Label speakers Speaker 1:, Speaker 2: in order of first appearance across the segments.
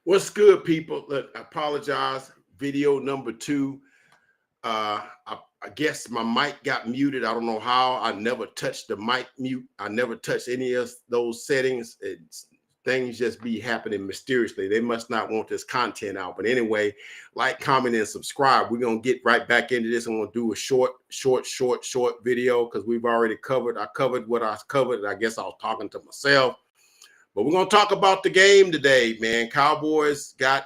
Speaker 1: What's good, people? Look, I apologize. Video number two. I guess my mic got muted. I don't know how. I never touched the mic mute. I never touched any of those settings. Things just be happening mysteriously. They must not want this content out. But anyway, like, comment, and subscribe. We're going to get right back into this. I'm going to do a short video because we've already covered. I covered what I covered. I guess I was talking to myself. But we're going to talk about the game today, man. Cowboys got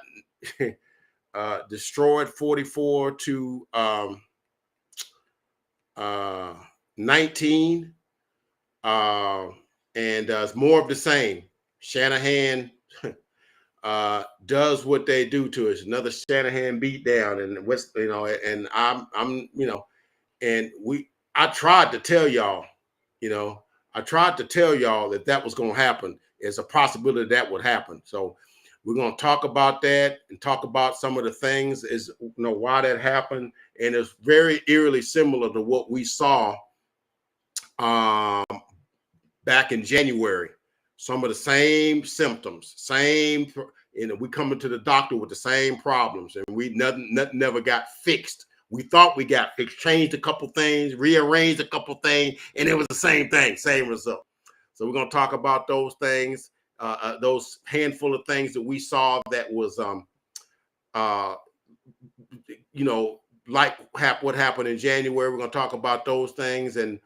Speaker 1: destroyed 44-19. And it's more of the same. Shanahan does what they do to us. Another Shanahan beat down. And and I tried to tell y'all, that was going to happen. It's a possibility that would happen. So we're going to talk about that and talk about some of the things why that happened. And it's very eerily similar to what we saw back in January. Some of the same symptoms, we come into the doctor with the same problems, and nothing never got fixed. We thought we got fixed, changed a couple things, rearranged a couple things, and it was the same thing, same result. So we're going to talk about those things, those handful of things that we saw that was, like what happened in January. We're going to talk about those things and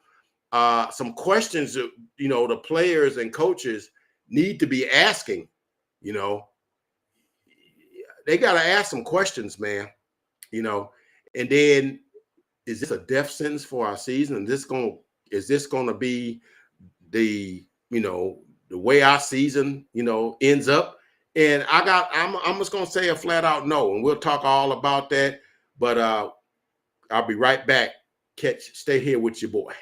Speaker 1: some questions that, the players and coaches need to be asking. They got to ask some questions, man, and then, is this a death sentence for our season? And is this going to be the way our season, ends up? And I'm just going to say a flat out no, and we'll talk all about that. But I'll be right back. Stay here with your boy.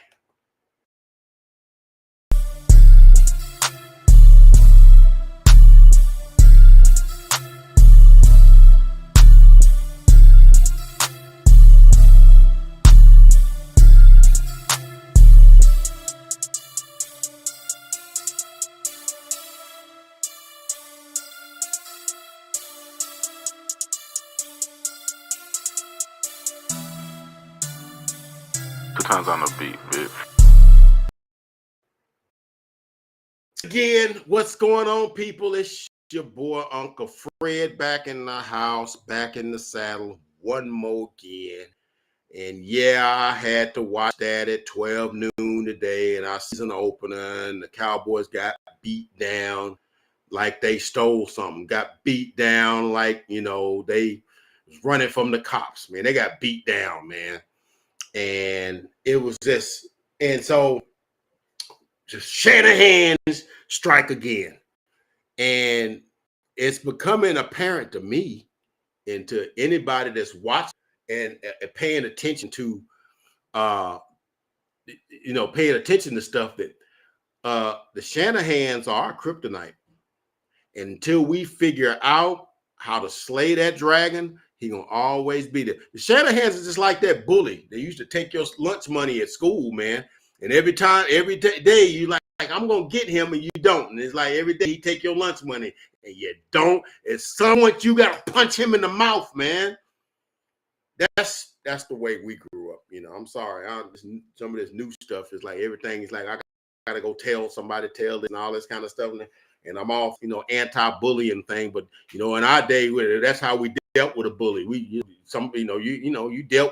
Speaker 2: Two times on the beat, bitch.
Speaker 1: Again, what's going on, people? It's your boy Uncle Fred back in the house, back in the saddle, one more again. And yeah, I had to watch that at 12 noon today, and our season opener, and the Cowboys got beat down like they stole something, got beat down like, they was running from the cops, man. They got beat down, man. And it was just, and so just Shanahan's strike again. And it's becoming apparent to me and to anybody that's watching and paying attention to, paying attention to stuff that the Shanahans are Kryptonite. And until we figure out how to slay that dragon, he gonna always be there. The Shanahans is just like that bully. They used to take your lunch money at school, man. And every day you like I'm gonna get him, and you don't. And it's like every day he take your lunch money and you don't. At some point you gotta punch him in the mouth, man. That's the way we grew up. I'm sorry. Some of this new stuff is like everything is like I gotta go tell somebody, tell this and all this kind of stuff. And I'm off, anti-bullying thing. But in our day, that's how we dealt with a bully. You dealt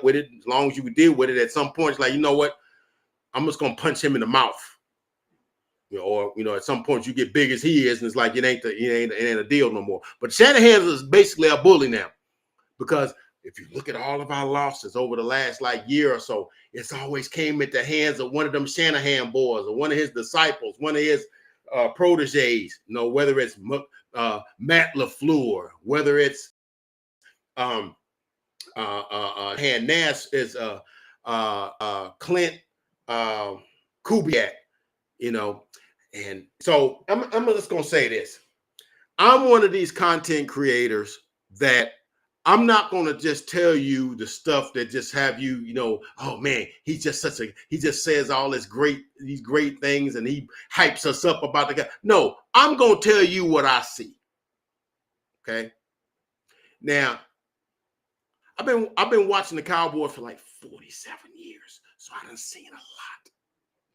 Speaker 1: with it as long as you could deal with it. At some point, it's like, you know what? I'm just gonna punch him in the mouth. Or at some point you get big as he is, and it's like it ain't a deal no more. But Shanahan is basically a bully now, because if you look at all of our losses over the last year or so, it's always came at the hands of one of them Shanahan boys or one of his disciples, one of his proteges. Whether it's Matt LaFleur, whether it's Nash is Clint Kubiak, and so I'm just gonna say this. I'm one of these content creators that I'm not gonna just tell you the stuff that just have you, oh man, he just says all these great things and he hypes us up about the guy. No, I'm gonna tell you what I see. Okay. Now, I've been watching the Cowboys for like 47 years, so I done seen a lot.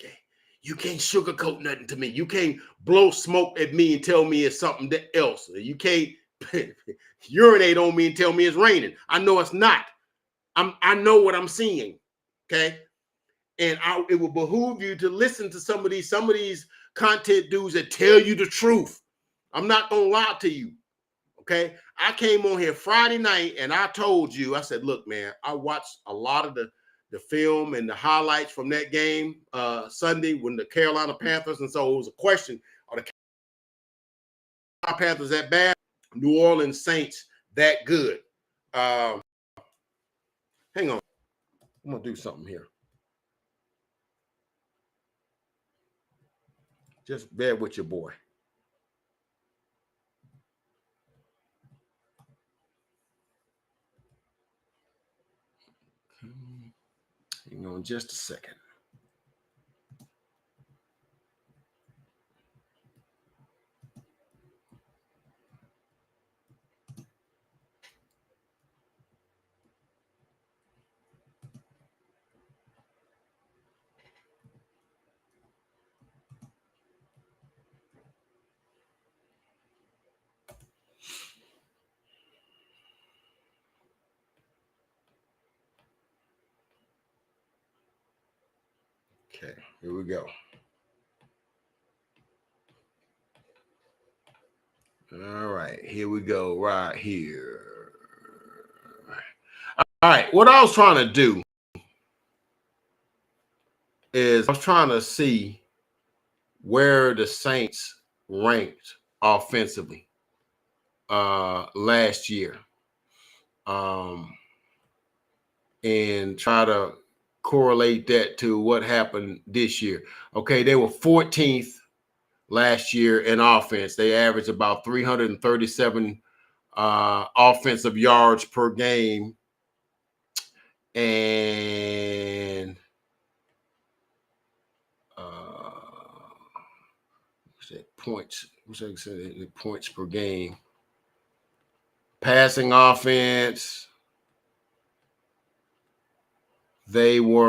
Speaker 1: Okay. You can't sugarcoat nothing to me. You can't blow smoke at me and tell me it's something else. You can't urinate on me and tell me it's raining. I know it's not. I know what I'm seeing. Okay. And it will behoove you to listen to some of these content dudes that tell you the truth. I'm not gonna lie to you. Okay. I came on here Friday night and I told you, I said, look, man, I watched a lot of the film and the highlights from that game Sunday when the Carolina Panthers, and so it was a question, are the Carolina Panthers that bad? New Orleans Saints that good? Hang on. I'm gonna do something here. Just bear with your boy. Hang on just a second. Okay, here we go. All right, here we go right here. All right, what I was trying to do is I was trying to see where the Saints ranked offensively last year, and try to correlate that to what happened this year. Okay, they were 14th last year in offense. They averaged about 337 offensive yards per game, and points. What's that say? Points per game. Passing offense, they were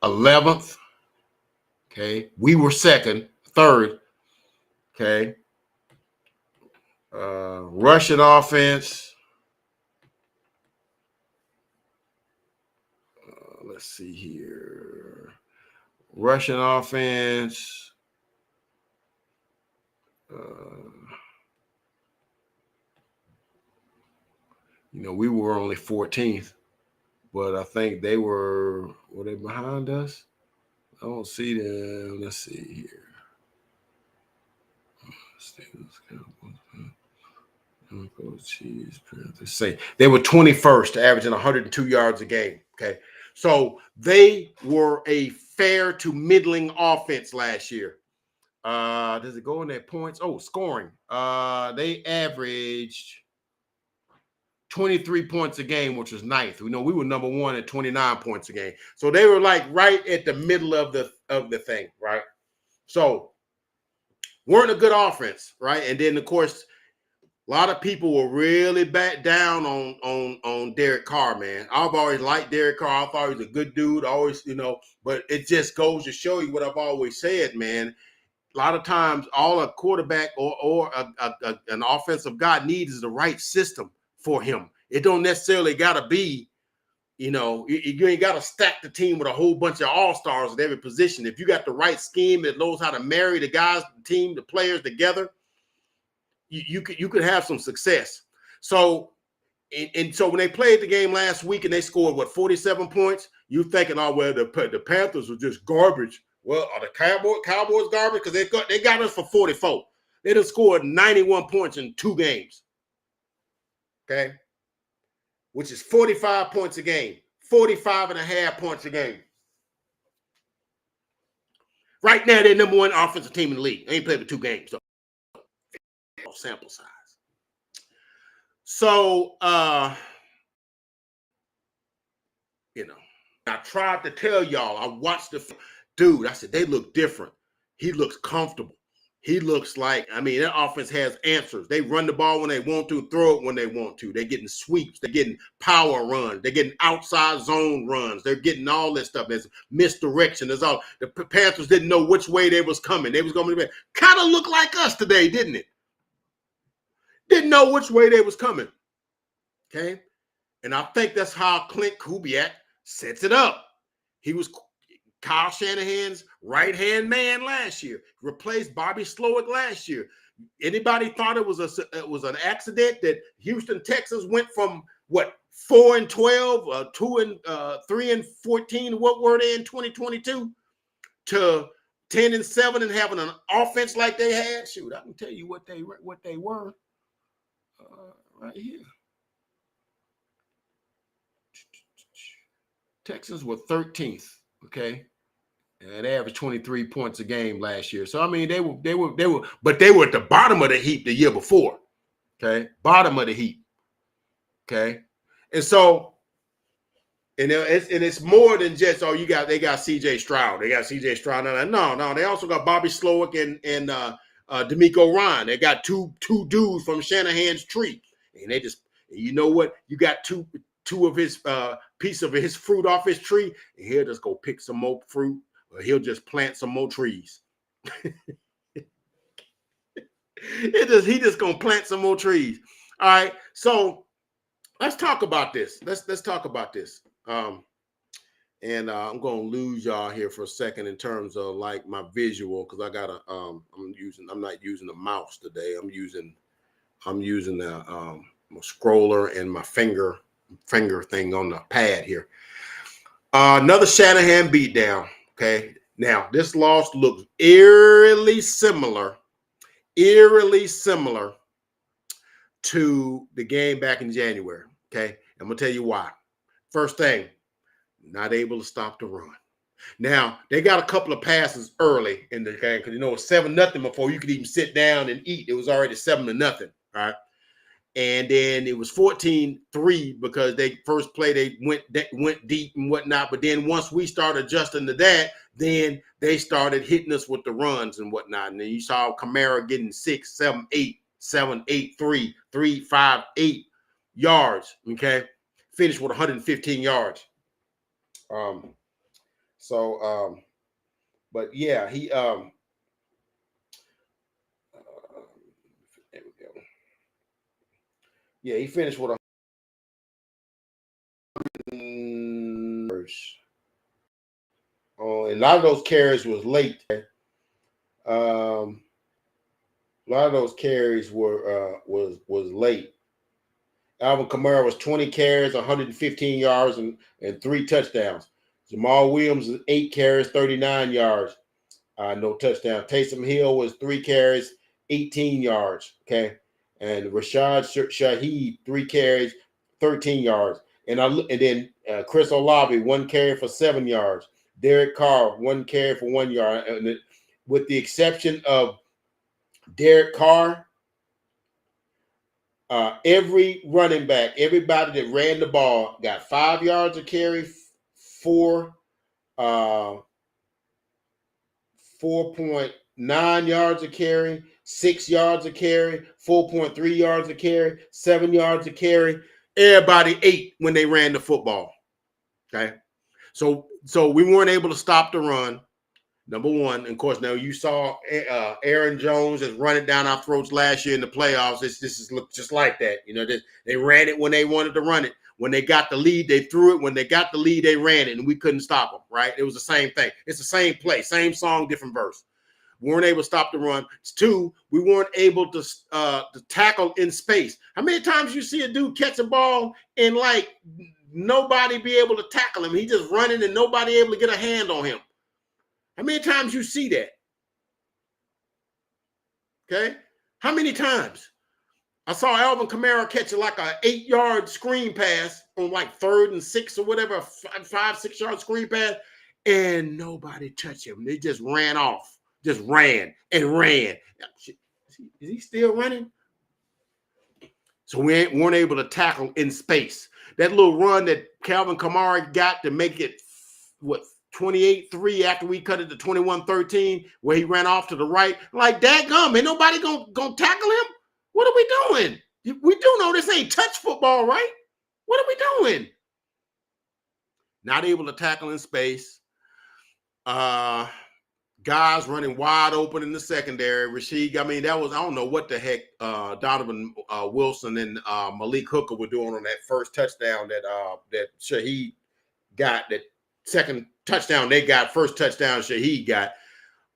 Speaker 1: 11th. Okay, we were third. Okay, rushing offense. Let's see here. Rushing offense. We were only 14th, but I think were they behind us? I don't see them. Let's see here. They were 21st, averaging 102 yards a game. Okay, so they were a fair to middling offense last year. Does it go in their points? Oh, scoring. They averaged 23 points a game, which was ninth. We were number one at 29 points a game. So they were like right at the middle of the thing, right? So weren't a good offense, right? And then of course, a lot of people were really back down on Derek Carr, man. I've always liked Derek Carr. I thought he was a good dude, always, but it just goes to show you what I've always said, man. A lot of times, all a quarterback or an offensive guy needs is the right system for him. It don't necessarily got to be, you ain't got to stack the team with a whole bunch of all-stars at every position. If you got the right scheme that knows how to marry the guys, the team, the players together, you could have some success. So, and so when they played the game last week and they scored 47 points, you thinking, oh well, the Panthers are just garbage. Well, are the Cowboys garbage? Because they got us for 44. They just scored 91 points in 2 games. Okay, which is 45 points a game, 45 and a half points a game. Right now, they're number 1 offensive team in the league. They ain't played for 2 games, so sample size. So, I tried to tell y'all, I watched the dude. I said, they look different. He looks comfortable. He looks like, I mean, that offense has answers. They run the ball when they want to, throw it when they want to. They're getting sweeps. They're getting power runs. They're getting outside zone runs. They're getting all this stuff. There's misdirection. There's all. The Panthers didn't know which way they was coming. They was going to be kind of look like us today, didn't it? Didn't know which way they was coming. Okay? And I think that's how Clint Kubiak sets it up. He was Kyle Shanahan's right-hand man last year. Replaced Bobby Slowick last year. Anybody thought it was an accident that Houston, Texas went from what 4-12, 3-14? What were they in 2022 to 10-7 and having an offense like they had? Shoot, I can tell you what they were right here. Texans were 13th. Okay. And they averaged 23 points a game last year. So I mean, they were, but they were at the bottom of the heap the year before. Okay, bottom of the heap. Okay, and so, and it's more than just they got C.J. Stroud. They got C.J. Stroud. No, they also got Bobby Slowick and D'Amico Ryan. They got two dudes from Shanahan's tree, and they just, you know what, you got two of his piece of his fruit off his tree, and he'll just go pick some more fruit. Or he'll just plant some more trees. He just gonna plant some more trees. All right. So let's talk about this. Let's talk about this. And I'm gonna lose y'all here for a second in terms of like my visual, because I gotta I'm not using the mouse today. I'm using the scroller and my finger thing on the pad here. Another Shanahan beatdown. Okay, now this loss looks eerily similar to the game back in January. Okay, I'm gonna tell you why. First thing, not able to stop the run. Now they got a couple of passes early in the game because it's 7-0 before you could even sit down and eat. It was already 7-0. Right. And then it was 14-3 because they first play, they went deep and whatnot. But then once we started adjusting to that, then they started hitting us with the runs and whatnot. And then you saw Kamara getting 6, 7, 8, 7, 8, 3, 3, 5, 8 yards. Okay. Finished with 115 yards. But yeah, he there we go. Yeah, he finished with and a lot of those carries was late. A lot of those carries were was late. Alvin Kamara was 20 carries, 115 yards, and 3 touchdowns. Jamal Williams 8 carries, 39 yards, no touchdown. Taysom Hill was 3 carries, 18 yards. Okay. And Rashad Shaheed, 3 carries, 13 yards. And then Chris Olave, 1 carry for 7 yards. Derek Carr, 1 carry for 1 yard. And with the exception of Derek Carr, every running back, everybody that ran the ball got 5 yards of carry, 4.9 yards of carry, 6 yards of carry, 4.3 yards of carry, 7 yards of carry. Everybody ate when they ran the football. Okay. So we weren't able to stop the run. Number one. And of course, now you saw Aaron Jones just running down our throats last year in the playoffs. This is looked just like that. They ran it when they wanted to run it. When they got the lead, they threw it. When they got the lead, they ran it, and we couldn't stop them, right? It was the same thing. It's the same play, same song, different verse. We weren't able to stop the run. It's 2, we weren't able to tackle in space. How many times you see a dude catch a ball and like nobody be able to tackle him? He just running and nobody able to get a hand on him. How many times you see that? Okay. How many times? I saw Alvin Kamara catch like an 8-yard screen pass on like 3rd and 6 or whatever, 5-6 yard screen pass, and nobody touched him. They just ran off. Just ran and ran. Is he still running? So we weren't able to tackle in space. That little run that Calvin Kamara got to make it, 28-3 after we cut it to 21-13, where he ran off to the right. Like, dadgum, ain't nobody gonna tackle him? What are we doing? We do know this ain't touch football, right? What are we doing? Not able to tackle in space. Guys running wide open in the secondary. Rasheed, I mean, that was, I don't know what the heck Donovan Wilson and Malik Hooker were doing on that first touchdown that Shaheed got, that second touchdown they got, first touchdown Shaheed got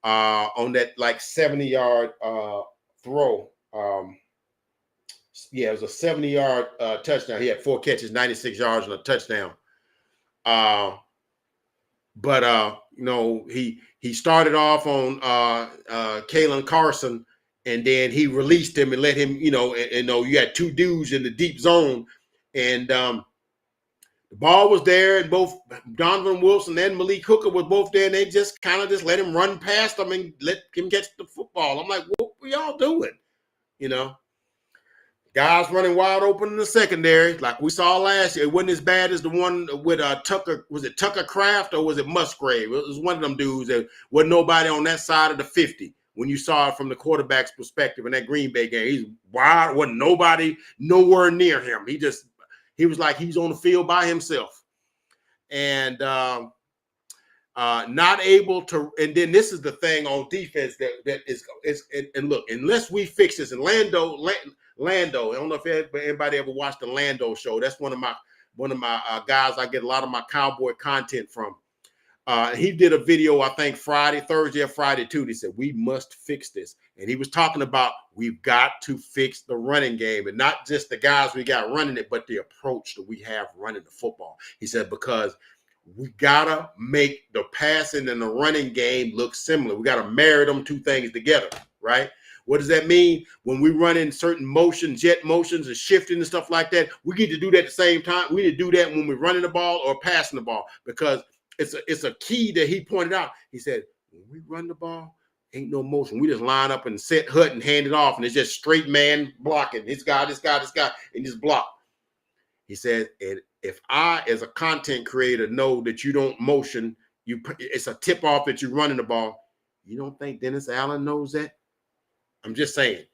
Speaker 1: on that like 70-yard throw. Yeah, it was a 70-yard touchdown. He had 4 catches, 96 yards, and a touchdown. But you know, he started off on Kalen Carson, and then he released him and let him, you know, and you had 2 dudes in the deep zone, and the ball was there, and both Donovan Wilson and Malik Hooker was both there, and they just kind of just let him run past them and let him catch the football. I'm like, what were y'all doing? You know, guys running wide open in the secondary, like we saw last year. It wasn't as bad as the one with Tucker. Was it Tucker Kraft or was it Musgrave? It was one of them dudes that wasn't nobody on that side of the 50 when you saw it from the quarterback's perspective in that Green Bay game. He's wide, wasn't nobody nowhere near him. He was like he's on the field by himself. And not able to, and then this is the thing on defense that is and look, unless we fix this, and Lando, I don't know if anybody ever watched the Lando show. That's one of my guys I get a lot of my cowboy content from. He did a video, I think Thursday or Friday too. He said, we must fix this. And he was talking about we've got to fix the running game, and not just the guys we got running it, but the approach that we have running the football. He said, because we gotta make the passing and the running game look similar. We gotta marry them 2 things together, right? What does that mean? When we run in certain motions, jet motions and shifting and stuff like that, we need to do that at the same time. We need to do that when we're running the ball or passing the ball, because it's a key that he pointed out. He said, when we run the ball, ain't no motion. We just line up and set hut and hand it off, and it's just straight man blocking. This guy, and just block. He said, and if I, as a content creator, know that you don't motion, it's a tip off that you're running the ball. You don't think Dennis Allen knows that? I'm just saying.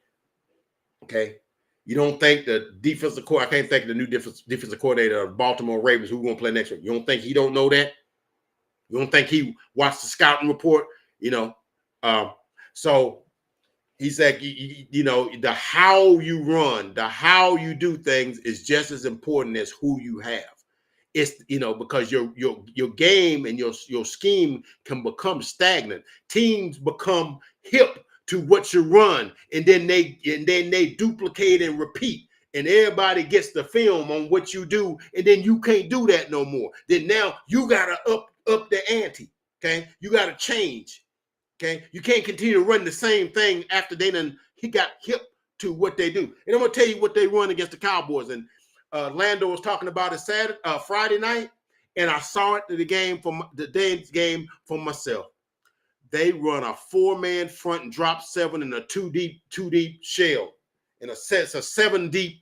Speaker 1: Okay. You don't think the defensive coordinator, I can't think of the new defensive coordinator of Baltimore Ravens who's going to play next week. You don't think he don't know that? You don't think he watched the scouting report? You know, so he said, you know, the how you run, the how you do things is just as important as who you have. It's, you know, because your game and your scheme can become stagnant. Teams become hip to what you run, and then they duplicate and repeat, and everybody gets the film on what you do, and then you can't do that no more. Then now you gotta up the ante. Okay, you gotta change. Okay, you can't continue to run the same thing after he got hip to what they do. And I'm gonna tell you what they run against the Cowboys. And Lando was talking about it Friday night, and I saw it in the day's game for myself. They run a 4-man front and drop 7 in a 2 deep shell, and it's a 7 deep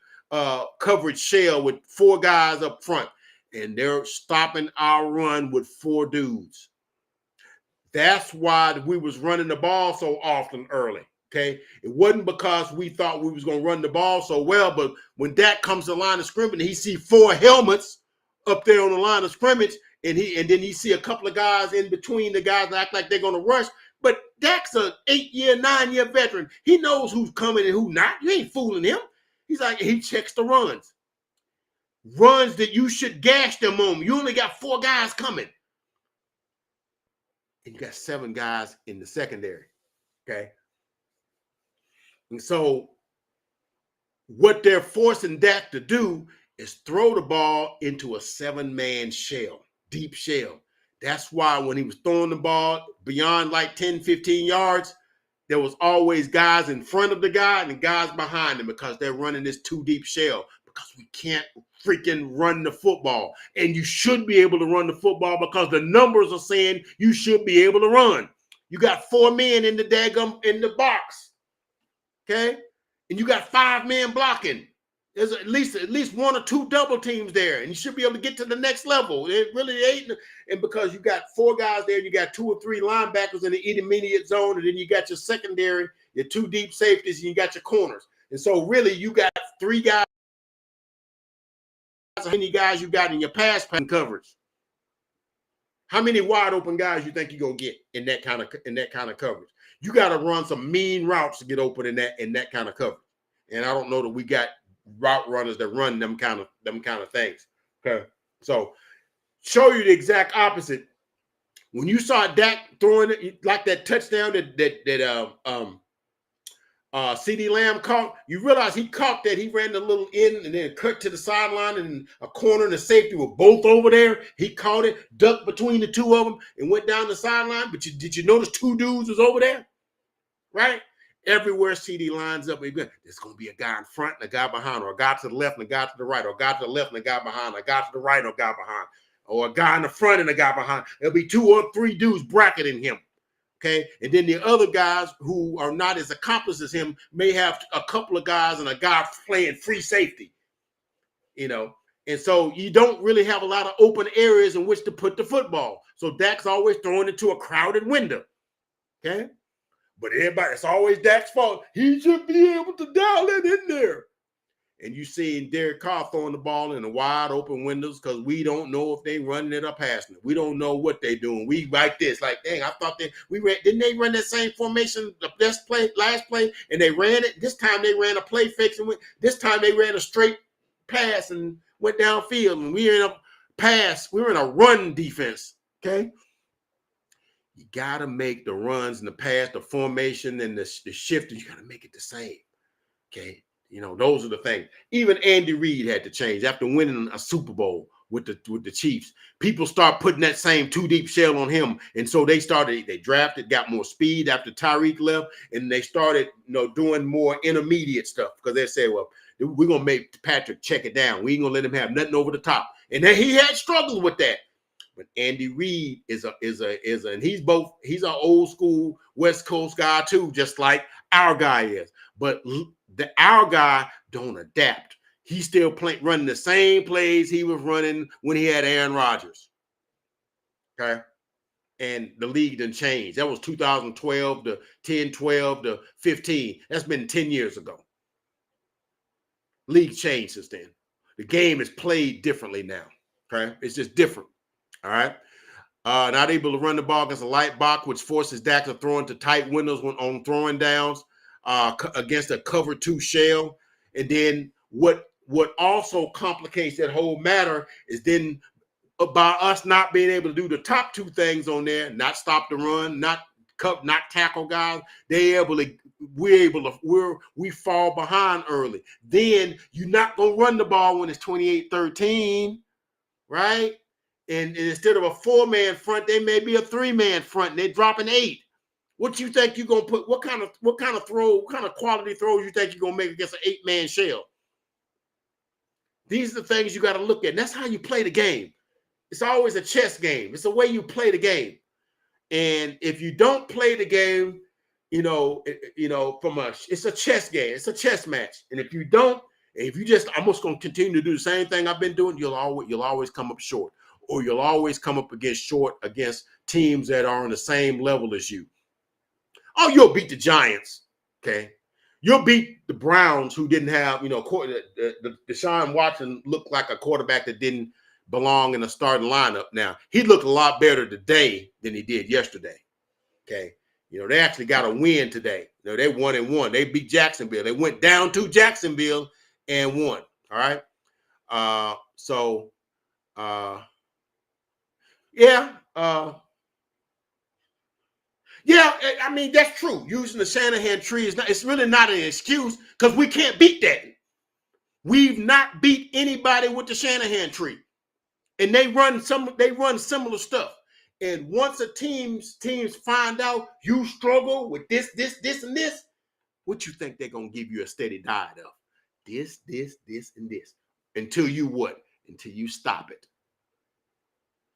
Speaker 1: coverage shell with 4 guys up front, and they're stopping our run with 4 dudes. That's why we was running the ball so often early. Okay, it wasn't because we thought we was going to run the ball so well, but when Dak comes to the line of scrimmage, and he see 4 helmets up there on the line of scrimmage, and then you see a couple of guys in between the guys that act like they're going to rush. But Dak's a 8-year, 9-year veteran. He knows who's coming and who not. You ain't fooling him. He's like, he checks the runs that you should gash them on. You only got 4 guys coming, and you got 7 guys in the secondary. Okay. And so what they're forcing Dak to do is throw the ball into a 7-man shell, deep shell. That's why when he was throwing the ball beyond like 10, 15 yards, there was always guys in front of the guy and guys behind him, because they're running this 2 deep shell, because we can't freaking run the football. And you should be able to run the football, because the numbers are saying you should be able to run. You got 4 men in the box. Okay? And you got 5 men blocking. There's at least one or two double teams there, and you should be able to get to the next level. It really ain't, and because you got four guys there, you got two or three linebackers in the intermediate zone, and then you got your secondary, your two deep safeties, and you got your corners. And so really, you got three guys. How many guys you got in your pass coverage? How many wide open guys you think you're gonna get in that kind of coverage? You got to run some mean routes to get open in that kind of coverage. And I don't know that we got route runners that run them kind of things. Okay, so show you the exact opposite. When you saw Dak throwing it like that touchdown that CD Lamb caught, you realize he caught that. He ran the little in and then cut to the sideline, and a corner and a safety were both over there. He caught it, ducked between the two of them, and went down the sideline. But did you notice two dudes was over there? Right? Everywhere CD lines up, there's going to be a guy in front and a guy behind, or a guy to the left and a guy to the right, or a guy to the left and a guy behind, a guy to the right and a guy behind, or a guy in the front and a guy behind. There'll be two or three dudes bracketing him. Okay, and then the other guys who are not as accomplished as him may have a couple of guys and a guy playing free safety, and so you don't really have a lot of open areas in which to put the football. So Dak's always throwing it to a crowded window. Okay, but it's always Dak's fault. He should be able to dial it in there. And you see Derek Carr throwing the ball in the wide open windows because we don't know if they running it or passing it. We don't know what they doing. We like this, like, dang, I thought didn't they run that same formation the last play, and they ran it. This time they ran a play fix, and this time they ran a straight pass and went downfield, and we were in a run defense. Okay. You got to make the runs and the pass, the formation and the shift, and you got to make it the same. Okay. Those are the things. Even Andy Reid had to change after winning a Super Bowl with the Chiefs. People start putting that same two deep shell on him. And so they drafted, got more speed after Tyreek left, and they started, doing more intermediate stuff because they said, well, we're going to make Patrick check it down. We ain't going to let him have nothing over the top. And then he had struggles with that. But Andy Reid is and he's an old school West Coast guy too, just like our guy is. But our guy don't adapt. He's still running the same plays he was running when he had Aaron Rodgers. Okay. And the league didn't change. That was 2012 to 10, 12 to 15. That's been 10 years ago. League changed since then. The game is played differently now. Okay. It's just different. All right. Not able to run the ball against a light box, which forces Dak to throw into tight windows on throwing downs against a cover two shell. And then what also complicates that whole matter is then about us not being able to do the top two things on there, not stop the run, not tackle guys. We fall behind early. Then you're not going to run the ball when it's 28-13, right? And instead of a 4-man front, they may be a 3-man front, and they're dropping 8. What you think you're gonna put? What kind of quality throws you think you're gonna make against an 8-man shell? These are the things you got to look at. And that's how you play the game. It's always a chess game. It's the way you play the game. And if you don't play the game, it's a chess game. It's a chess match. And if you don't, I'm just gonna continue to do the same thing I've been doing, you'll always come up short. Or you'll always come up against teams that are on the same level as you. Oh, you'll beat the Giants, okay? You'll beat the Browns, who didn't have, Deshaun Watson looked like a quarterback that didn't belong in the starting lineup. Now, he looked a lot better today than he did yesterday, okay? They actually got a win today. They 1-1. They beat Jacksonville. They went down to Jacksonville and won, all right? Yeah, I mean, that's true. Using the Shanahan tree it's really not an excuse because we can't beat that. We've not beat anybody with the Shanahan tree. And they run similar stuff. And once teams find out you struggle with this, and this, what you think they're going to give you a steady diet of? This, and this. Until you what? Until you stop it.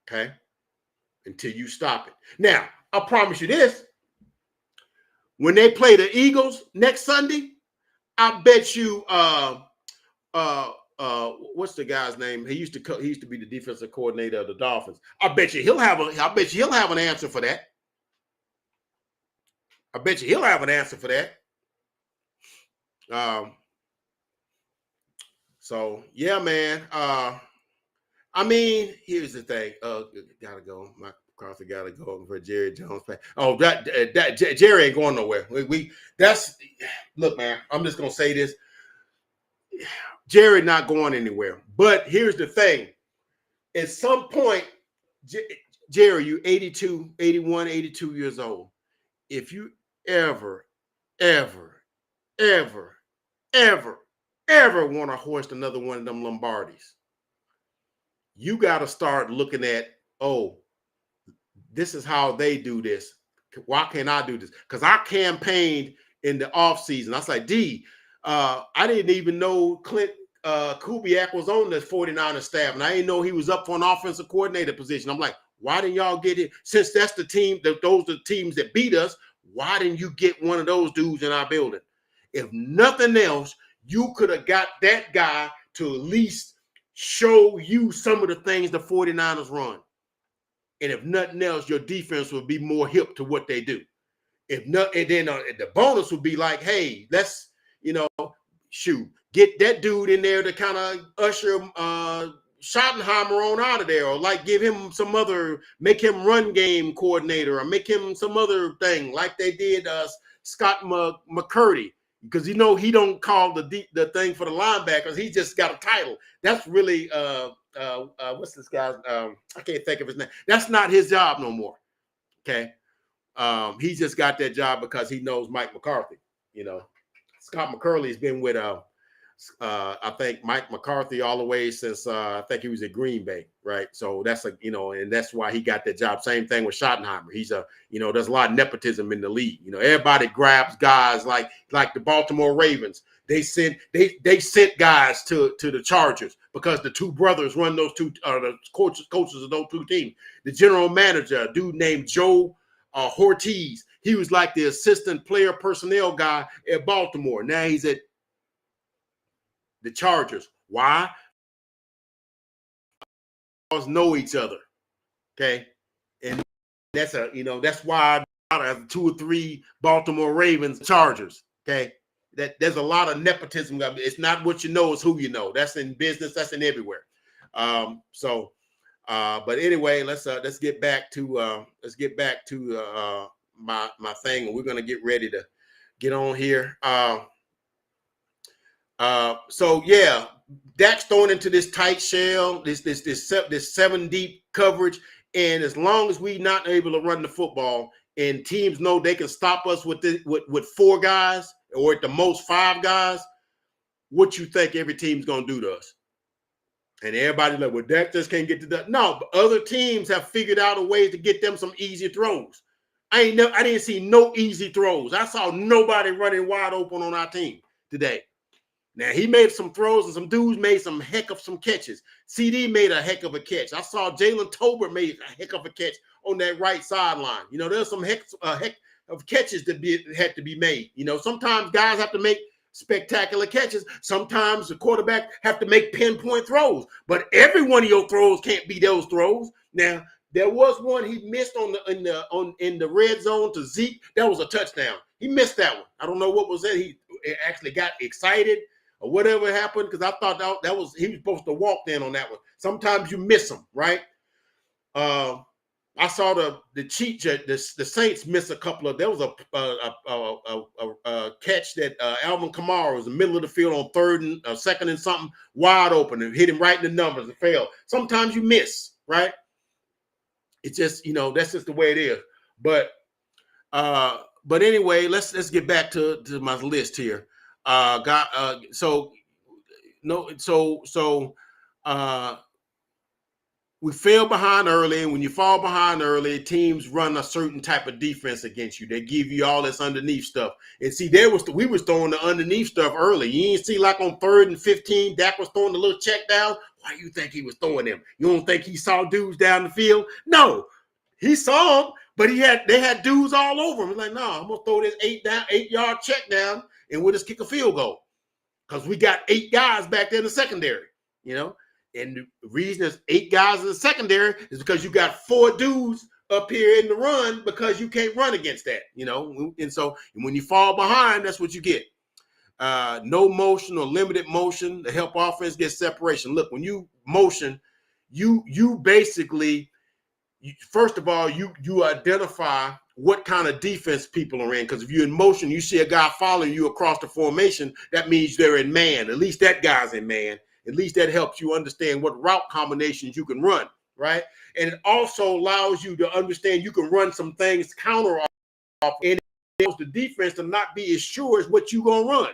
Speaker 1: Okay? Until you stop it. Now, I promise you this. When they play the Eagles next Sunday, I bet you what's the guy's name? He used to be the defensive coordinator of the Dolphins. I bet you he'll have an answer for that. I bet you he'll have an answer for that. So yeah, man. I mean, here's the thing. Gotta go. Mike McCarthy gotta go for Jerry Jones. Oh, that Jerry ain't going nowhere. Look, man. I'm just gonna say this. Jerry not going anywhere. But here's the thing. At some point, Jerry, you 82, 81, 82 years old. If you ever want to hoist another one of them Lombardis, you got to start looking at, this is how they do this. Why can't I do this? Because I campaigned in the offseason. I was like, I didn't even know Clint Kubiak was on the 49ers staff, and I didn't know he was up for an offensive coordinator position. I'm like, why didn't y'all get it? Since that's the team, those are the teams that beat us, why didn't you get one of those dudes in our building? If nothing else, you could have got that guy to at least show you some of the things the 49ers run. And if nothing else, your defense would be more hip to what they do. If not, and then the bonus would be like, hey, let's, get that dude in there to kind of usher Schottenheimer on out of there, or like give him make him run game coordinator, or make him some other thing like they did Scott McCurdy, because he don't call the thing for the linebackers. He just got a title. That's really what's this guy's? I can't think of his name. That's not his job no more. Okay, he just got that job because he knows Mike McCarthy. Scott McCurley's been with I think Mike McCarthy all the way since I think he was at Green Bay, right? So that's and that's why he got that job. Same thing with Schottenheimer. He's there's a lot of nepotism in the league. Everybody grabs guys like the Baltimore Ravens. They sent guys to the Chargers because the two brothers run those two the coaches of those two teams. The general manager, a dude named Joe Hortiz, he was like the assistant player personnel guy at Baltimore. Now he's at the Chargers. Why? Know each other. Okay. And that's why I have 2 or 3 Baltimore Ravens Chargers. Okay. That there's a lot of nepotism. It's not what you know, it's who you know. That's in business, that's in everywhere. But anyway, let's get back to my thing, and we're gonna get ready to get on here. So yeah, Dak's thrown into this tight shell, this 7 deep coverage, and as long as we not able to run the football, and teams know they can stop us with 4 guys or at the most 5 guys, what you think every team's gonna do to us? And everybody like, well, Dak just can't get to that. No, but other teams have figured out a way to get them some easy throws. I didn't see no easy throws. I saw nobody running wide open on our team today. Now, he made some throws, and some dudes made some catches. CD made a heck of a catch. I saw Jalen Tolbert made a heck of a catch on that right sideline. There's some heck of catches that had to be made. Sometimes guys have to make spectacular catches. Sometimes the quarterback have to make pinpoint throws. But every one of your throws can't be those throws. Now, there was one he missed in the red zone to Zeke. That was a touchdown. He missed that one. I don't know what was that. He actually got excited or whatever happened, because I thought he was supposed to walk in on that one. Sometimes you miss them, right? I saw the Saints miss a couple of. There was a catch that Alvin Kamara was in the middle of the field on 3rd and 2nd and something, wide open, and hit him right in the numbers and failed. Sometimes you miss, right? It's just that's just the way it is. But anyway, let's get back to my list here. We fell behind early, and when you fall behind early, teams run a certain type of defense against you. They give you all this underneath stuff. And see, we was throwing the underneath stuff early. You didn't see like on 3rd and 15, Dak was throwing the little check down. Why do you think he was throwing them? You don't think he saw dudes down the field? No, he saw them, but they had dudes all over him. He's like, no, I'm gonna throw this 8-yard check down, and we'll just kick a field goal. because we got 8 guys back there in the secondary, you know. And the reason there's 8 guys in the secondary is because you got 4 dudes up here in the run because you can't run against that, you know. And so when you fall behind, that's what you get. No motion or limited motion to help offense get separation. Look, when you motion, you basically, first of all, you identify what kind of defense people are in. Because if you're in motion, you see a guy following you across the formation, that means they're in man. At least that guy's in man. At least that helps you understand what route combinations you can run, right? And it also allows you to understand you can run some things counter off, and it allows the defense to not be as sure as what you're going to run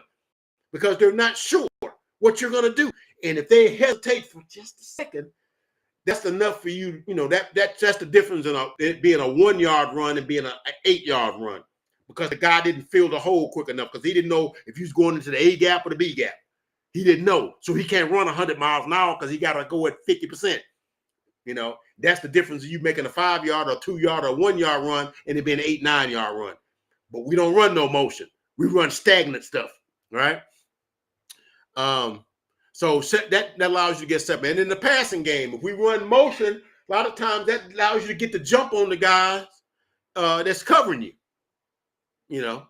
Speaker 1: because they're not sure what you're going to do. And if they hesitate for just a second, that's enough for you. You know, that's the difference in it being a 1-yard run and being an 8-yard run, because the guy didn't fill the hole quick enough because he didn't know if he was going into the A gap or the B gap. He didn't know. So he can't run 100 miles an hour because he got to go at 50%. You know, that's the difference of you making a 5-yard or 2-yard or 1-yard run and it being an 8-9-yard run. But we don't run no motion. We run stagnant stuff, right? So that allows you to get separate. And in the passing game, if we run motion, a lot of times that allows you to get the jump on the guys that's covering you, you know.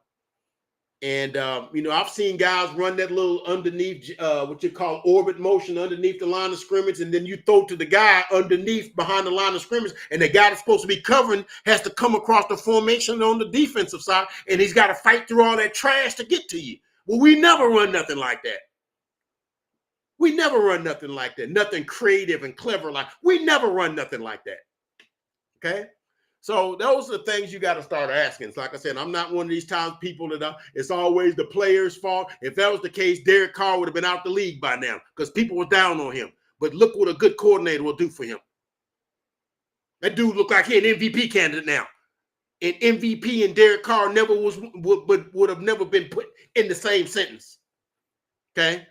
Speaker 1: And, you know, I've seen guys run that little underneath, what you call orbit motion underneath the line of scrimmage, and then you throw to the guy underneath behind the line of scrimmage, and the guy that's supposed to be covering has to come across the formation on the defensive side, and he's got to fight through all that trash to get to you. Well, we never run nothing like that. We never run nothing like that. Nothing creative and clever like. We never run nothing like that. Okay? So those are the things you got to start asking. So like I said, I'm not one of these times people that it's always the player's fault. If that was the case, Derek Carr would have been out the league by now because people were down on him. But look what a good coordinator will do for him. That dude look like he an MVP candidate now. And MVP and Derek Carr would have never been put in the same sentence. Okay?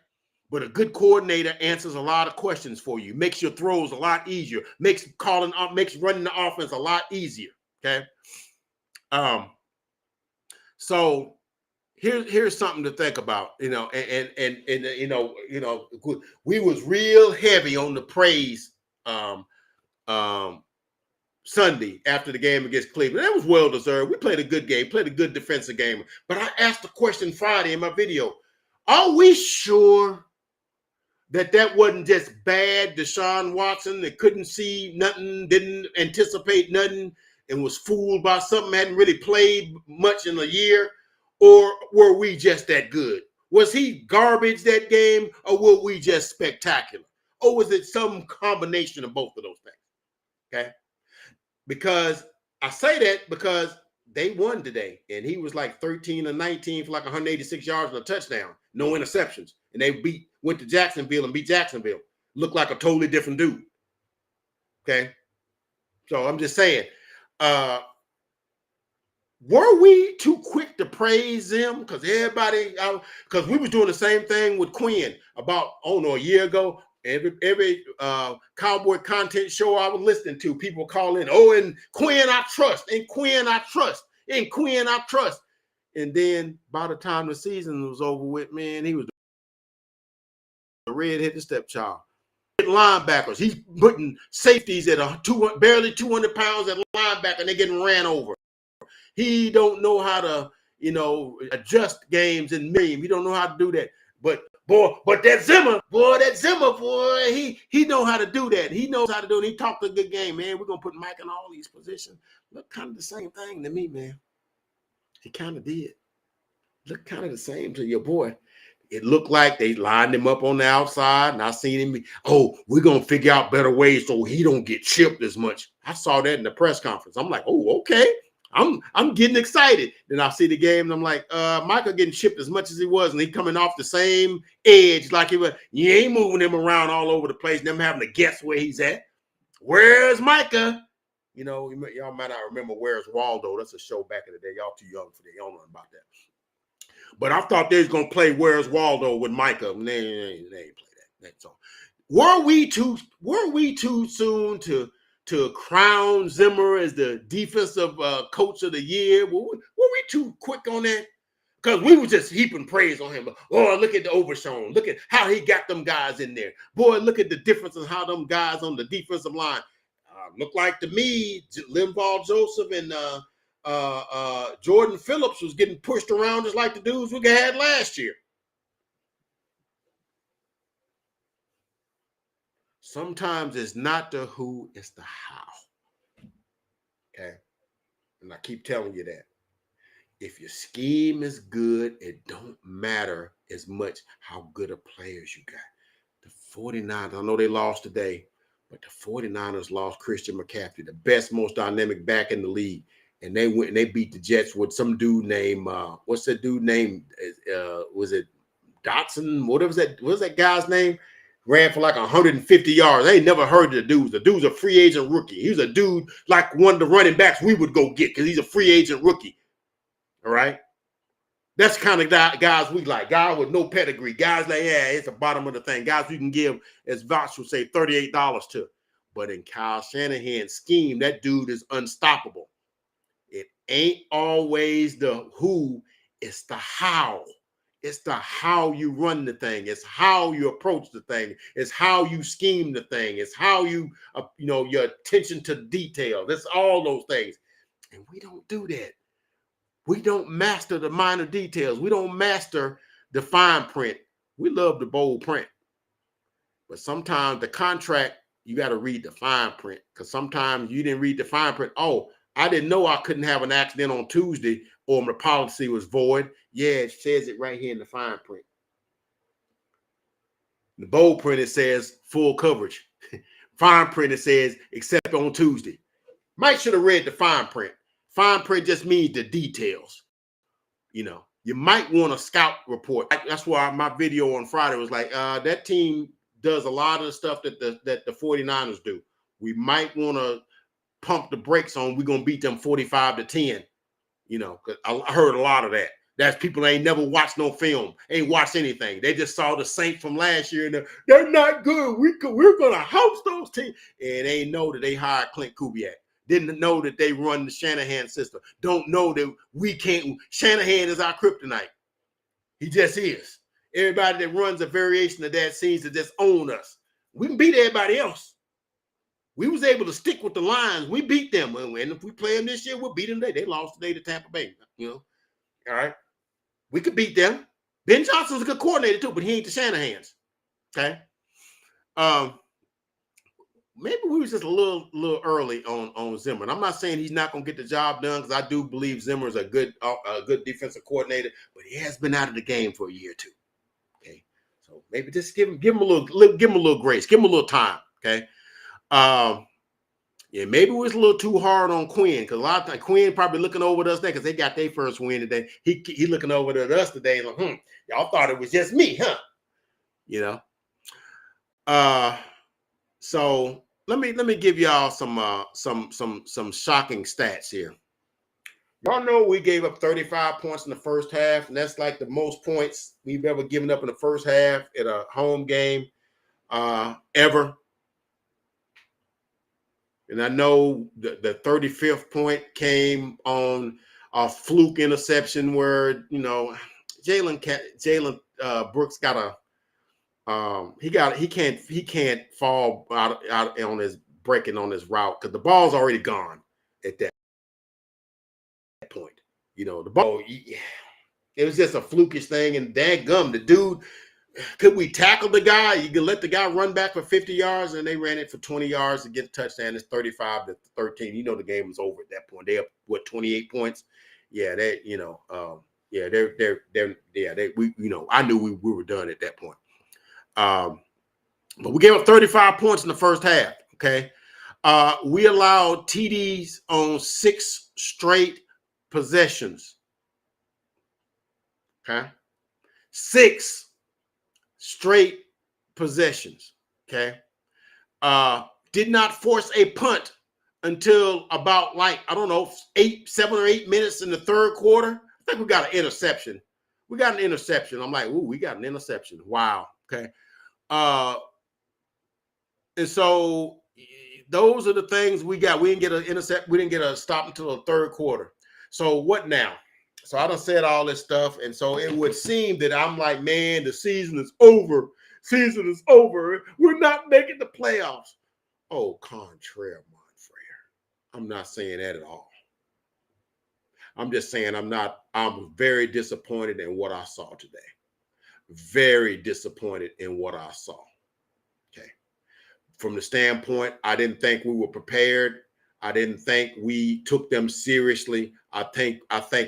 Speaker 1: But a good coordinator answers a lot of questions for you, makes your throws a lot easier, makes running the offense a lot easier. Okay. So here's something to think about, you know, and you know, we was real heavy on the praise Sunday after the game against Cleveland. That was well deserved. We played a good game, played a good defensive game. But I asked the question Friday in my video: are we sure that wasn't just bad Deshaun Watson that couldn't see nothing, didn't anticipate nothing, and was fooled by something, hadn't really played much in a year? Or were we just that good? Was he garbage that game, or were we just spectacular? Or was it some combination of both of those things? Okay? Because I say that because they won today, and he was like 13 or 19 for like 186 yards and a touchdown, no interceptions. And they went to Jacksonville and beat Jacksonville. Looked like a totally different dude. Okay? So I'm just saying, were we too quick to praise them? Because because we was doing the same thing with Quinn about, a year ago. Every cowboy content show I was listening to, people calling, and Quinn I trust, and Quinn I trust, and Quinn I trust. And then by the time the season was over with, man, he was the red-headed stepchild. Linebackers, he's putting safeties at barely 200 pounds at linebacker, and they're getting ran over. He don't know how to, adjust games and meme. He don't know how to do that. But that Zimmer, he know how to do that. He knows how to do it. He talked a good game, man. We're gonna put Mike in all these positions. Look kind of the same thing to me, man. He kind of did. Look kind of the same to your boy. It looked like they lined him up on the outside, and I seen him. We're gonna figure out better ways so he don't get chipped as much. I saw that in the press conference. I'm like, okay. I'm getting excited. Then I see the game, and I'm like, Michael getting chipped as much as he was, and he coming off the same edge like he was. You ain't moving him around all over the place, and them having to guess where he's at. Where's Micah? Y'all might not remember Where's Waldo. That's a show back in the day. Y'all too young for that. Y'all don't know about that. But I thought they was gonna play Where's Waldo with Micah. They ain't play that. So were we too soon to crown Zimmer as the defensive coach of the year? Were we too quick on that? Because we were just heaping praise on him. Oh, look at the Overshown. Look at how he got them guys in there. Boy, look at the difference in how them guys on the defensive line look like to me. Linval Joseph and Jordan Phillips was getting pushed around just like the dudes we had last year. Sometimes it's not the who, it's the how. Okay? And I keep telling you that. If your scheme is good, it don't matter as much how good of players you got. The 49ers, I know they lost today, but the 49ers lost Christian McCaffrey, the best, most dynamic back in the league. And they went and they beat the Jets with some dude named, what's that dude named? Was it Dotson? What was that guy's name? Ran for like 150 yards. I ain't never heard of the dudes. The dude's a free agent rookie. He was a dude like one of the running backs we would go get because he's a free agent rookie. All right. That's the kind of guys we like. Guys with no pedigree. Guys like, yeah, it's the bottom of the thing. Guys we can give, as Vox would say, $38 to. But in Kyle Shanahan's scheme, that dude is unstoppable. It ain't always the who, it's the how. It's the how you run the thing. It's how you approach the thing. It's how you scheme the thing. It's how you, your attention to detail. That's all those things. And we don't do that. We don't master the minor details. We don't master the fine print. We love the bold print. But sometimes the contract, you got to read the fine print because sometimes you didn't read the fine print. Oh, I didn't know I couldn't have an accident on Tuesday or my policy was void. Yeah, it says it right here in the fine print. The bold print, it says full coverage. Fine print, it says except on Tuesday. Might should have read the fine print. Fine print just means the details. You might want a scout report. That's why my video on Friday was like, that team does a lot of the stuff that the 49ers do. We might want to pump the brakes on. We're going to beat them 45-10. Because I heard a lot of that. That's people ain't never watched no film, ain't watched anything. They just saw the Saints from last year and they're not good. We're going to host those teams. And they know that they hired Clint Kubiak. Didn't know that they run the Shanahan system. Don't know that we can't. Shanahan is our kryptonite. He just is. Everybody that runs a variation of that seems to just own us. We can beat everybody else. We was able to stick with the Lions. We beat them. And if we play them this year, we'll beat them today. They lost today to Tampa Bay. All right. We could beat them. Ben Johnson's a good coordinator too, but he ain't the Shanahans. Okay. Maybe we was just a little early on Zimmer. And I'm not saying he's not going to get the job done because I do believe Zimmer is a good defensive coordinator, but he has been out of the game for a year or two. Okay, so maybe just give him a little grace, give him a little time. Okay, yeah, maybe it was a little too hard on Quinn because a lot of times Quinn probably looking over at us there because they got their first win today. He looking over at us today like, y'all thought it was just me, huh? So let me give y'all some shocking stats here. Y'all know we gave up 35 points in the first half, and that's like the most points we've ever given up in the first half at a home game ever. And I know the 35th point came on a fluke interception where Jalen Brooks got a he can't fall out on his breaking on his route because the ball's already gone at that point. The ball, it was just a flukish thing. And dadgum, the dude, could we tackle the guy? You can let the guy run back for 50 yards, and they ran it for 20 yards to get a touchdown. It's 35-13. The game was over at that point. They up 28 points. Yeah, I knew we were done at that point. But we gave up 35 points in the first half, okay? We allowed TDs on 6 straight possessions, okay? 6 straight possessions, okay? Did not force a punt until about 7 or 8 minutes in the third quarter. I think we got an interception. I'm like, ooh, we got an interception. Wow, okay? And so those are the things we got. We didn't get an intercept. We didn't get a stop until the third quarter. So what now? So I done said all this stuff, and so it would seem that I'm like, man, the season is over. Season is over. We're not making the playoffs. Oh, contraire, mon frere. I'm not saying that at all. I'm just saying I'm very disappointed in what I saw today. Very disappointed in what I saw. Okay. From the standpoint, I didn't think we were prepared. I didn't think we took them seriously. I think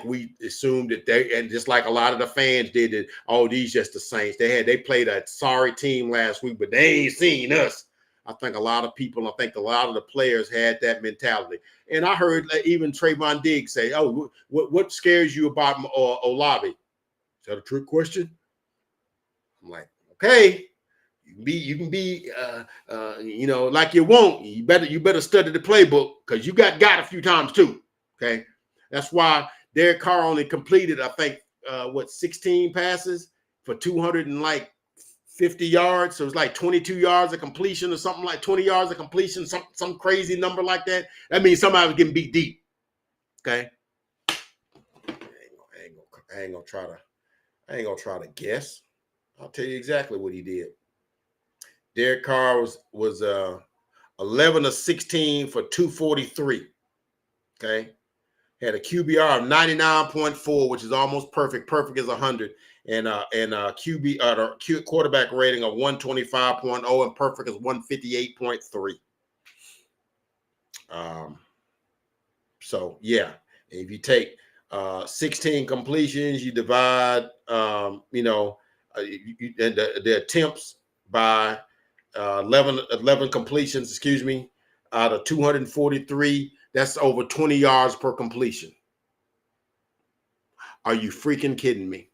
Speaker 1: we assumed that they, and just like a lot of the fans did, that, oh, these just the Saints. They played a sorry team last week, but they ain't seen us. I think a lot of people, I think a lot of the players had that mentality. And I heard even Trayvon Diggs say, oh, what scares you about Olave? Is that a trick question? I'm like, okay. You can be like you won't. You better study the playbook because you got a few times too. Okay, that's why Derek Carr only completed, I think, 16 passes for 250 yards. So it's like 22 yards of completion or something, like 20 yards of completion, some crazy number like that. That means somebody was getting beat deep. Okay, I ain't gonna try to guess. I'll tell you exactly what he did. Derek Carr was 11 of 16 for 243. Okay. Had a QBR of 99.4, which is almost perfect. Perfect is 100. And the quarterback rating of 125.0, and perfect is 158.3. So yeah, if you take 16 completions, you divide and the attempts by 11 completions, excuse me, out of 243. That's over 20 yards per completion. Are you freaking kidding me?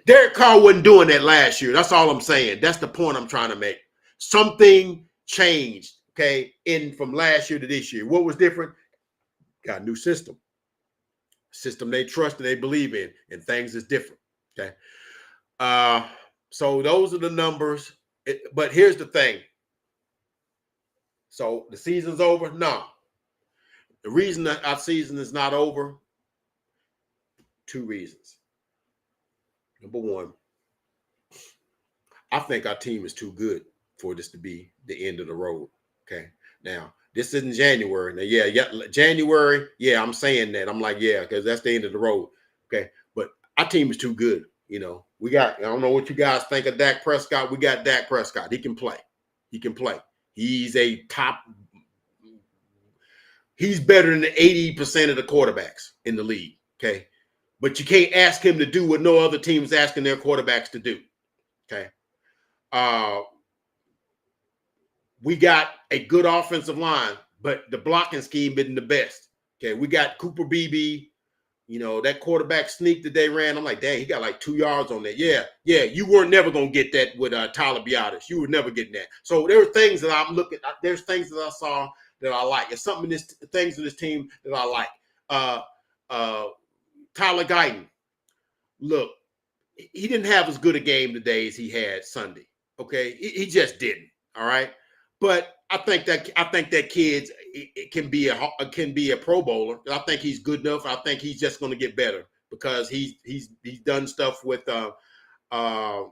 Speaker 1: Derek Carr wasn't doing that last year. That's all I'm saying. That's the point I'm trying to make. Something changed, okay, from last year to this year. What was different? Got a new system. System they trust and they believe in, and things is different, okay? So those are the numbers. But here's the thing. So the season's over? No. The reason that our season is not over, two reasons. Number one, I think our team is too good for this to be the end of the road. Okay. Now, this isn't January. Now, yeah, January, yeah, I'm saying that. I'm like, yeah, because that's the end of the road. Okay. But our team is too good. I don't know what you guys think of Dak Prescott. We got Dak Prescott. He can play. He's he's better than 80% of the quarterbacks in the league. Okay. But you can't ask him to do what no other team is asking their quarterbacks to do. Okay. We got a good offensive line, but the blocking scheme isn't the best. Okay. We got Cooper Beebe, that quarterback sneak that they ran. I'm like, dang, he got like 2 yards on that. Yeah. You weren't never going to get that with Tyler Biadasz. You were never getting that. So there are things that I'm looking at. There's things that I saw that I like. It's something in things in this team that I like. Tyler Guyton, look, he didn't have as good a game today as he had Sunday. Okay, he just didn't. All right, but I think that kid can be a Pro Bowler. I think he's good enough. I think he's just going to get better because he's done stuff with God, I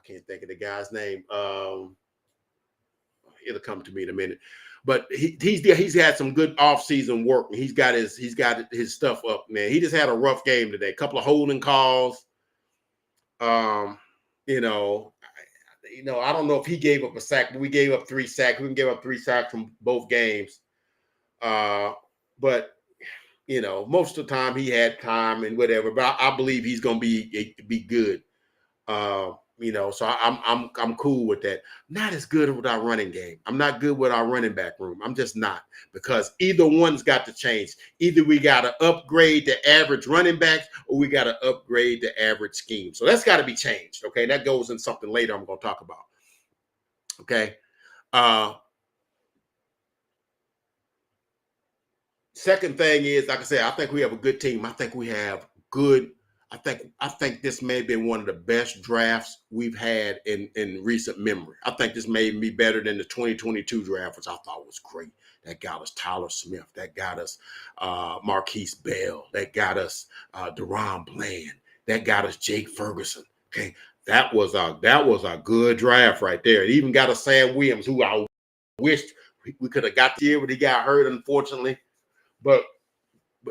Speaker 1: can't think of the guy's name. It'll come to me in a minute. But he's had some good offseason work. He's got his stuff up, man. He just had a rough game today. A couple of holding calls. I don't know if he gave up a sack, but we gave up 3 sacks. We can give up 3 sacks from both games. But most of the time he had time and whatever. But I believe he's going to be good. So I'm cool with that. Not as good with our running game. I'm not good with our running back room. I'm just not, because either one's got to change. Either we got to upgrade the average running backs, or we got to upgrade the average scheme. So that's got to be changed. Okay, that goes in something later I'm going to talk about. Okay. Second thing is, like I said, I think we have a good team. I think we have good I think this may have been one of the best drafts we've had in recent memory. I think this may be better than the 2022 draft, which I thought was great. That got us Tyler Smith. That got us Marquise Bell. That got us Deron Bland. That got us Jake Ferguson. Okay, that was a good draft right there. It even got us Sam Williams, who I wished we could have got the year, but he got hurt, unfortunately. But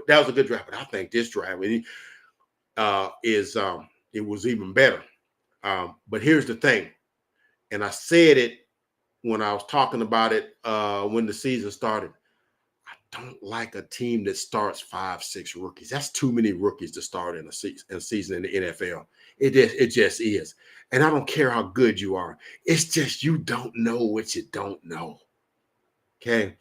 Speaker 1: that was a good draft. But I think this draft it was even better. But here's the thing, and I said it when I was talking about it when the season started. I don't like a team that starts 5-6 rookies. That's too many rookies to start in a season in the NFL. It just is. And I don't care how good you are. It's just you don't know what you don't know. Okay.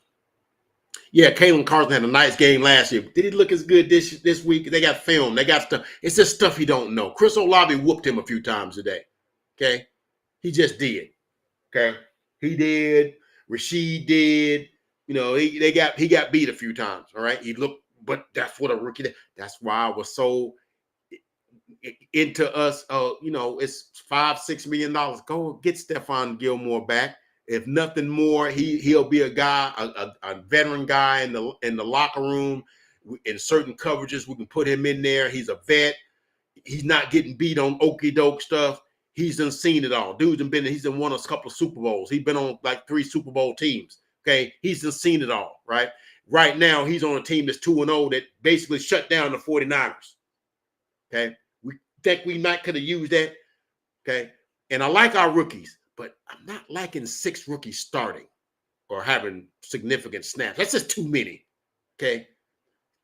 Speaker 1: Yeah, Kalen Carson had a nice game last year. Did he look as good this week? They got film. They got stuff. It's just stuff he don't know. Chris Olave whooped him a few times today. Okay. He just did. Okay. He did. Rashid did. You know, he got beat a few times. All right. He looked, but that's what a rookie did. That's why I was so into us. It's $5-6 million. Go get Stephon Gilmore back. If nothing more, he'll be a guy, a veteran guy in the locker room. In certain coverages, we can put him in there. He's a vet. He's not getting beat on okie doke stuff. He's done seen it all. He's done won a couple of Super Bowls. He's been on like 3 Super Bowl teams. Okay, he's done seen it all. Right. Right now, he's on a team that's 2-0 that basically shut down the 49ers. Okay, we think we might could have used that. Okay, and I like our rookies. But I'm not liking 6 rookies starting or having significant snaps. That's just too many. Okay.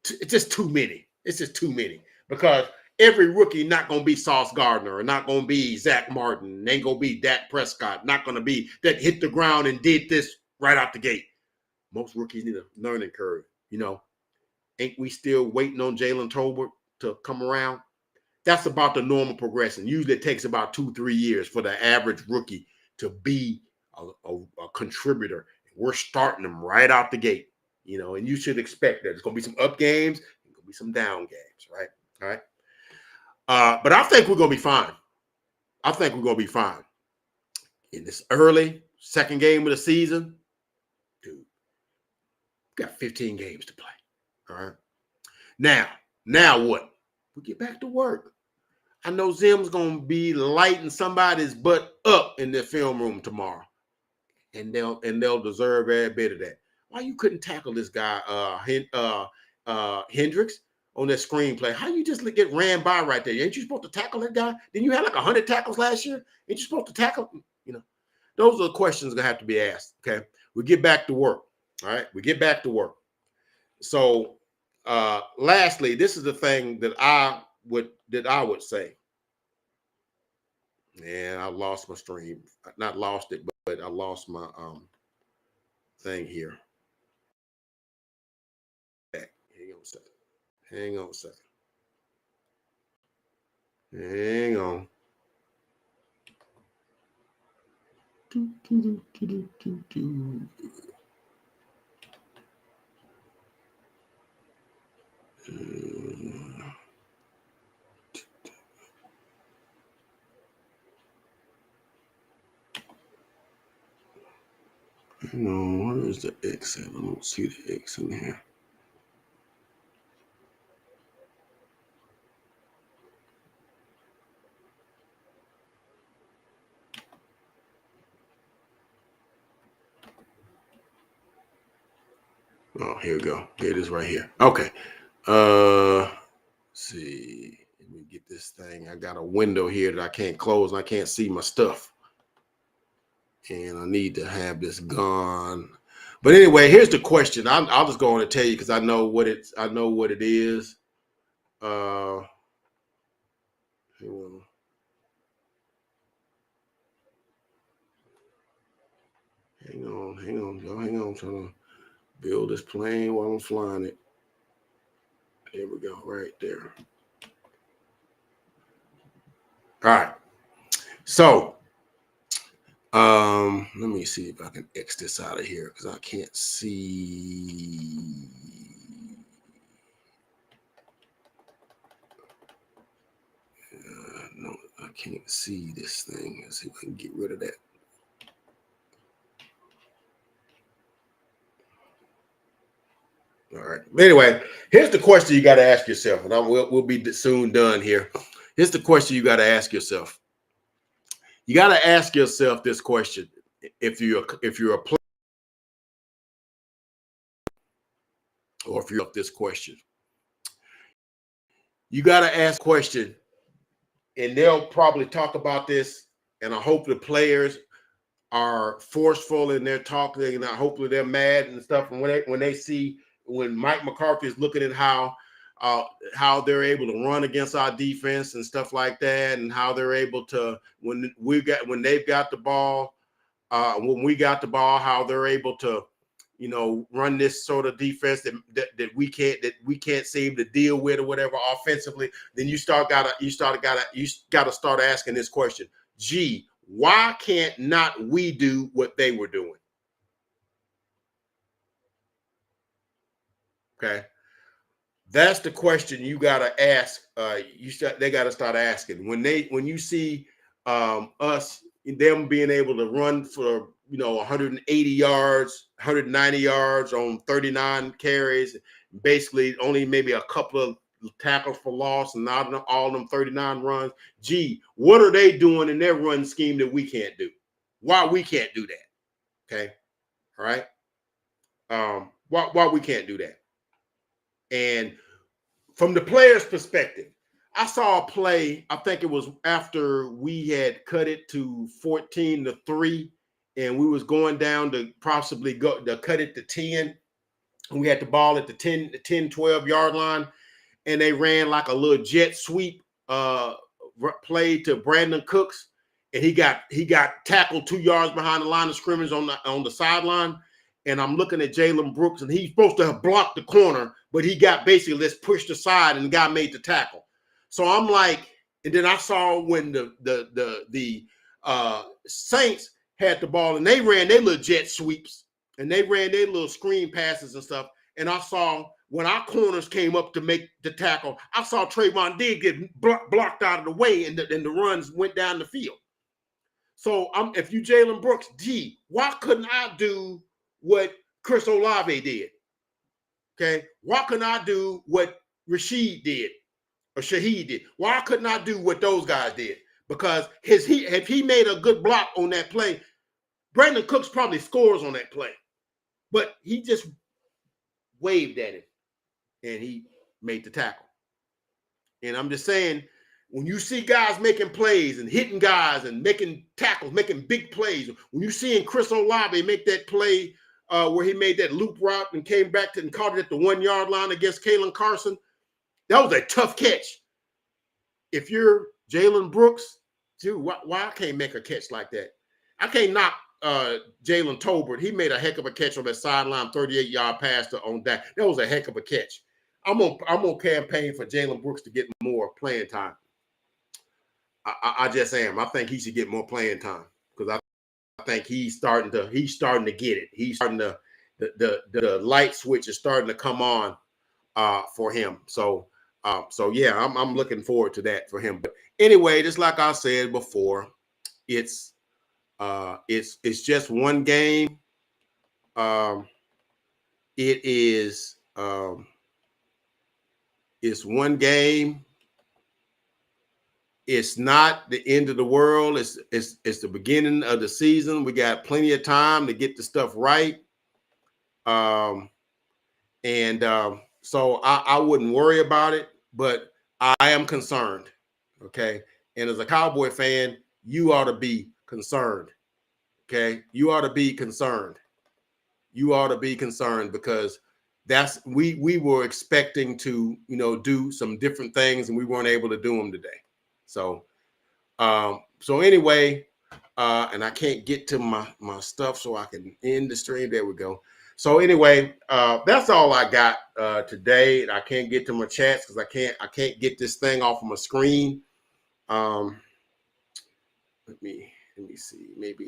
Speaker 1: It's just too many. It's just too many because every rookie not going to be Sauce Gardner or not going to be Zach Martin. Ain't going to be Dak Prescott. Not going to be that hit the ground and did this right out the gate. Most rookies need a learning curve. Ain't we still waiting on Jalen Tolbert to come around? That's about the normal progression. Usually it takes about 2-3 years for the average rookie to be a contributor. We're starting them right out the gate, and you should expect that. There's going to be some up games, there's going to be some down games, right? All right. But I think we're going to be fine. I think we're going to be fine. In this early second game of the season, dude, we got 15 games to play. All right. Now what? We get back to work. I know Zim's going to be lighting somebody's butt up in their film room tomorrow. And they'll deserve every bit of that. Why you couldn't tackle this guy, Hendricks, on that screenplay? How you just get ran by right there? Ain't you supposed to tackle that guy? Didn't you have like 100 tackles last year? Ain't you supposed to tackle? Those are the questions that have to be asked. Okay, we get back to work. All right, we get back to work. So, lastly, this is the thing that I would say. And I lost my stream. Not lost it, but I lost my thing here. Hang on a second. Hang on a second. Hang on. Hang on, where is the X at? I don't see the X in here. Oh, here we go. Here it is right here. Okay. Let's see. Let me get this thing. I got a window here that I can't close and I can't see my stuff. And I need to have this gone. But anyway, here's the question. I'll just go on and tell you because I know what it is. Hang on. Y'all hang on. I'm trying to build this plane while I'm flying it. There we go, right there. All right. So, let me see if I can X this out of here because I can't see. No, I can't see this thing. Let's see if I can get rid of that. All right. But anyway, here's the question you got to ask yourself, and we'll be soon done here. Here's the question you got to ask yourself. You got to ask yourself this question: if you're a player, or if you're up this question, you got to ask a question, and they'll probably talk about this. And I hope the players are forceful in their talking, and hopefully they're mad and stuff. And when they see when Mike McCarthy is looking at how they're able to run against our defense and stuff like that, and how they're able to when they've got the ball, when we got the ball, how they're able to, run this sort of defense that we can't seem to deal with or whatever offensively. Then you gotta start asking this question: gee, why can't not we do what they were doing? Okay. That's the question you got to ask. They got to start asking when you see them being able to run for 180 yards, 190 yards on 39 carries, basically only maybe a couple of tackles for loss, and not all of them 39 runs. Gee, what are they doing in their run scheme that we can't do? Why we can't do that? Okay, all right. Why we can't do that? And from the player's perspective, I saw a play. I think it was after we had cut it to 14-3, and we was going down to possibly go to cut it to 10. And we had the ball at the 10, 12 yard line, and they ran like a little jet sweep play to Brandon Cooks, and he got tackled 2 yards behind the line of scrimmage on the sideline. And I'm looking at Jalen Brooks, and he's supposed to have blocked the corner, but he got basically just pushed aside, and the guy made the tackle. So I'm like, and then I saw when the Saints had the ball, and they ran their little jet sweeps, and they ran their little screen passes and stuff. And I saw when our corners came up to make the tackle, I saw Trayvon Diggs get blocked out of the way, and the runs went down the field. So if you Jalen Brooks, gee, why couldn't I do what Chris Olave did? Okay, why couldn't I do what Rashid did or Shaheed did? Why couldn't I do what those guys did? Because if he made a good block on that play, Brandon Cooks probably scores on that play. But he just waved at him, and he made the tackle. And I'm just saying, when you see guys making plays and hitting guys and making tackles, making big plays, when you see Chris Olave make that play where he made that loop route and came back and caught it at the 1 yard line against Kalen Carson, that was a tough catch. If you're Jalen Brooks, dude, why I can't make a catch like that? I can't knock Jalen Tolbert. He made a heck of a catch on that sideline 38-yard pass on that. That was a heck of a catch. I'm on campaign for Jalen Brooks to get more playing time. I just am. I think he should get more playing time because I think he's starting to get it. He's starting to the light switch is starting to come on for him. So yeah, I'm looking forward to that for him. But anyway, just like I said before, it's just one game. It's one game. It's not the end of the world. It's the beginning of the season. We got plenty of time to get the stuff right. So I wouldn't worry about it, but I am concerned. Okay. And as a Cowboy fan, you ought to be concerned. Okay. You ought to be concerned. You ought to be concerned because we were expecting to, do some different things, and we weren't able to do them today. So anyway, and I can't get to my stuff so I can end the stream. There we go. So anyway, that's all I got today. I can't get to my chats because I can't get this thing off of my screen. Let me see. Maybe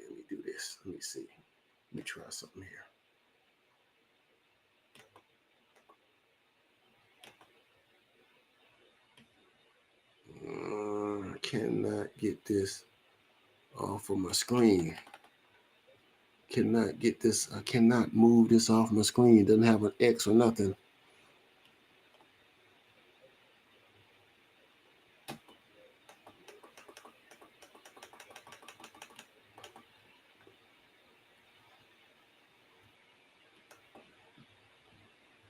Speaker 1: let me do this. Let me see. Let me try something here. cannot get this off of my screen. Cannot get this. I cannot move this off my screen. Doesn't have an X or nothing.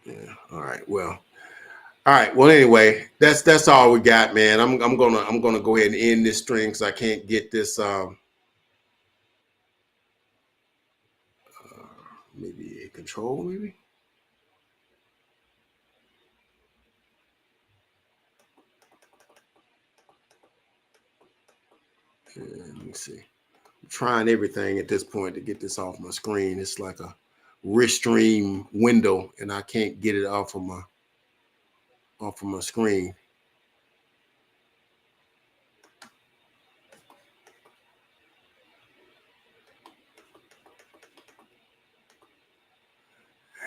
Speaker 1: Yeah. All right. Well. All right. Well, anyway, that's all we got, man. I'm gonna go ahead and end this string because I can't get this. Maybe a control, maybe. Let me see. I'm trying everything at this point to get this off my screen. It's like a Restream window, and I can't get it off of my screen.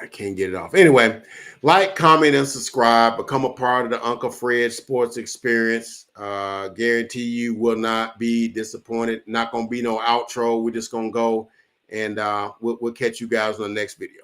Speaker 1: I can't get it off. Anyway, like, comment, and subscribe. Become a part of the Uncle Fred Sports Experience. Guarantee you will not be disappointed. Not going to be no outro. We're just going to go, and we'll catch you guys on the next video.